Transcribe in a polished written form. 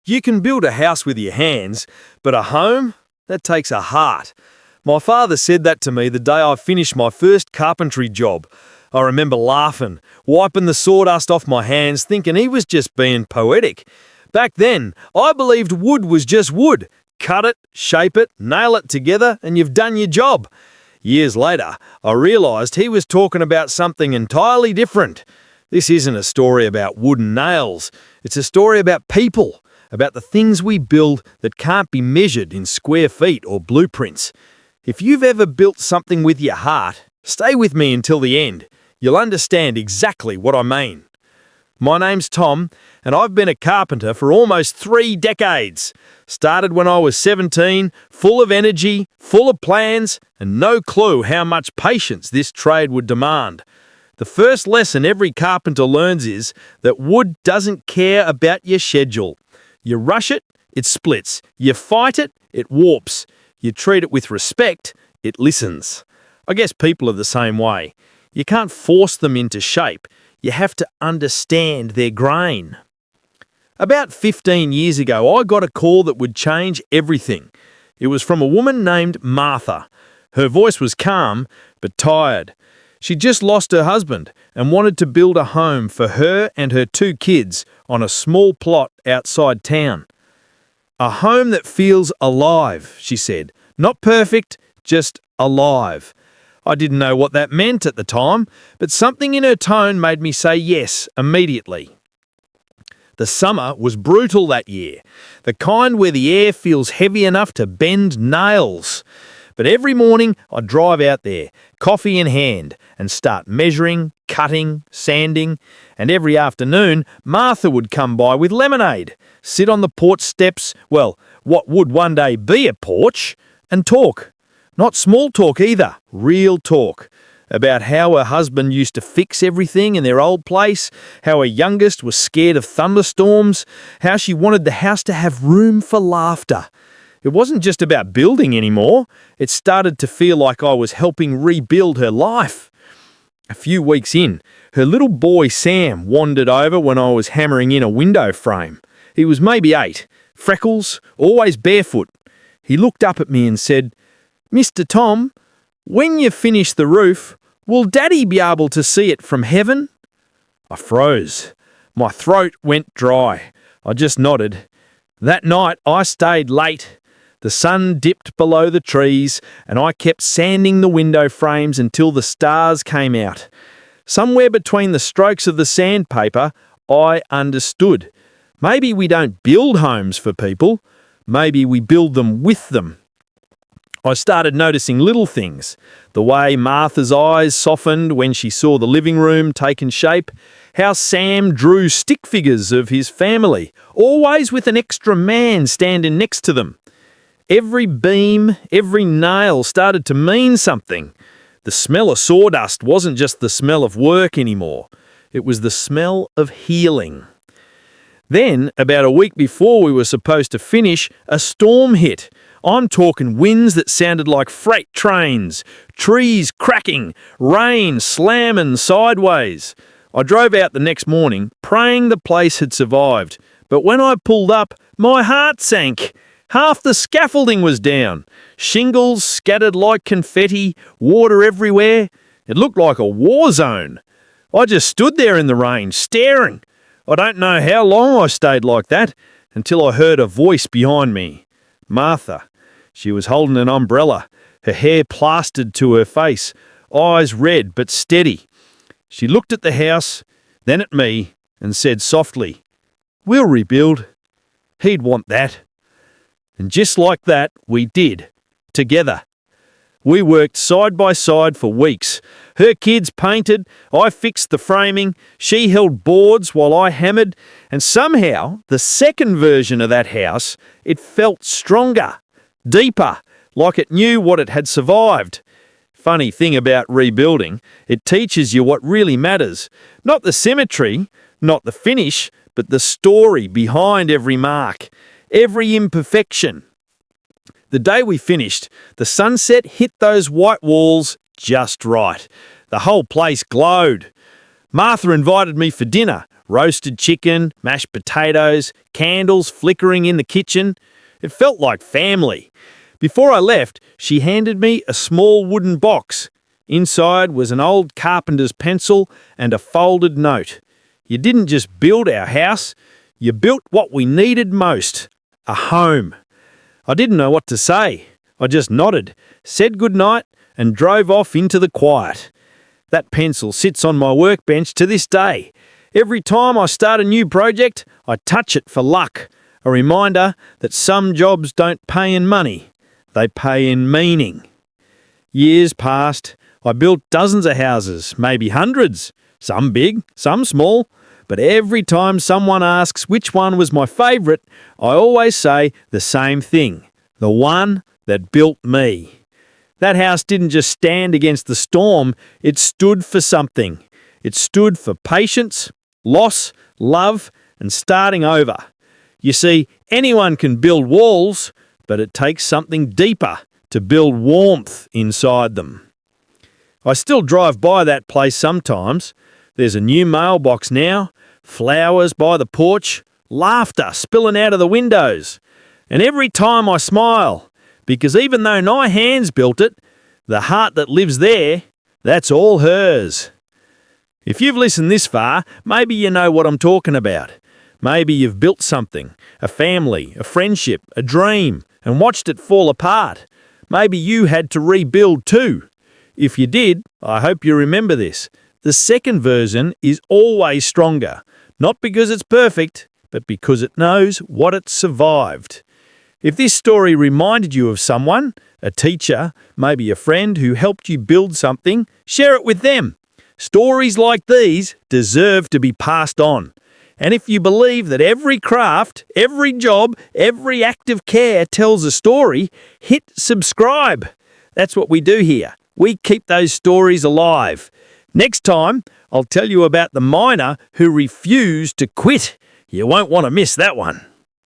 You can build a house with your hands, but a home? That takes a heart. My father said that to me the day I finished my first carpentry job. I remember laughing, wiping the sawdust off my hands, thinking he was just being poetic. Back then, I believed wood was just wood. Cut it, shape it, nail it together, and you've done your job. Years later, I realised he was talking about something entirely different. This isn't a story about wooden nails. It's a story about people, about the things we build that can't be measured in square feet or blueprints. If you've ever built something with your heart, stay with me until the end. You'll understand exactly what I mean. My name's Tom, and I've been a carpenter for almost 3 decades. Started when I was 17, full of energy, full of plans, and no clue how much patience this trade would demand. The first lesson every carpenter learns is that wood doesn't care about your schedule. You rush it, it splits. You fight it, it warps. You treat it with respect, it listens. I guess people are the same way. You can't force them into shape. You have to understand their grain. About 15 years ago, I got a call that would change everything. It was from a woman named Martha. Her voice was calm, but tired. She just lost her husband and wanted to build a home for her and her 2 kids on a small plot outside town. A home that feels alive, she said. Not perfect, just alive. I didn't know what that meant at the time, but something in her tone made me say yes immediately. The summer was brutal that year, the kind where the air feels heavy enough to bend nails. But every morning I'd drive out there, coffee in hand, and start measuring, cutting, sanding. And every afternoon, Martha would come by with lemonade, sit on the porch steps, well, what would one day be a porch, and talk. Not small talk either, real talk. About how her husband used to fix everything in their old place, how her youngest was scared of thunderstorms, how she wanted the house to have room for laughter. It wasn't just about building anymore. It started to feel like I was helping rebuild her life. A few weeks in, her little boy Sam wandered over when I was hammering in a window frame. He was maybe 8, freckles, always barefoot. He looked up at me and said, "Mr. Tom, when you finish the roof, will Daddy be able to see it from heaven?" I froze. My throat went dry. I just nodded. That night I stayed late. The sun dipped below the trees, and I kept sanding the window frames until the stars came out. Somewhere between the strokes of the sandpaper, I understood. Maybe we don't build homes for people. Maybe we build them with them. I started noticing little things. The way Martha's eyes softened when she saw the living room taking shape. How Sam drew stick figures of his family, always with an extra man standing next to them. Every beam, every nail started to mean something. The smell of sawdust wasn't just the smell of work anymore. It was the smell of healing. Then, about a week before we were supposed to finish, a storm hit. I'm talking winds that sounded like freight trains, trees cracking, rain slamming sideways. I drove out the next morning, praying the place had survived. But when I pulled up, my heart sank. Half the scaffolding was down. Shingles scattered like confetti, water everywhere. It looked like a war zone. I just stood there in the rain, staring. I don't know how long I stayed like that, until I heard a voice behind me. Martha. She was holding an umbrella, her hair plastered to her face, eyes red but steady. She looked at the house, then at me, and said softly, "We'll rebuild." He'd want that. And just like that, we did. Together. We worked side by side for weeks. Her kids painted, I fixed the framing, she held boards while I hammered, and somehow, the second version of that house, it felt stronger, deeper, like it knew what it had survived. Funny thing about rebuilding, it teaches you what really matters. Not the symmetry, not the finish, but the story behind every mark, every imperfection. The day we finished, the sunset hit those white walls just right. The whole place glowed. Martha invited me for dinner, roasted chicken, mashed potatoes, candles flickering in the kitchen. It felt like family. Before I left, she handed me a small wooden box. Inside was an old carpenter's pencil and a folded note. You didn't just build our house, you built what we needed most, a home. I didn't know what to say. I just nodded, said goodnight, and drove off into the quiet. That pencil sits on my workbench to this day. Every time I start a new project, I touch it for luck. A reminder that some jobs don't pay in money, they pay in meaning. Years passed. I built dozens of houses, maybe hundreds, some big, some small. But every time someone asks which one was my favourite, I always say the same thing, the one that built me. That house didn't just stand against the storm, it stood for something. It stood for patience, loss, love, and starting over. You see, anyone can build walls, but it takes something deeper to build warmth inside them. I still drive by that place sometimes. There's a new mailbox now, flowers by the porch, laughter spilling out of the windows. And every time I smile, because even though my hands built it, the heart that lives there, that's all hers. If you've listened this far, maybe you know what I'm talking about. Maybe you've built something, a family, a friendship, a dream, and watched it fall apart. Maybe you had to rebuild too. If you did, I hope you remember this. The second version is always stronger, not because it's perfect, but because it knows what it survived. If this story reminded you of someone, a teacher, maybe a friend who helped you build something, share it with them. Stories like these deserve to be passed on. And if you believe that every craft, every job, every act of care tells a story, hit subscribe. That's what we do here. We keep those stories alive. Next time, I'll tell you about the miner who refused to quit. You won't want to miss that one.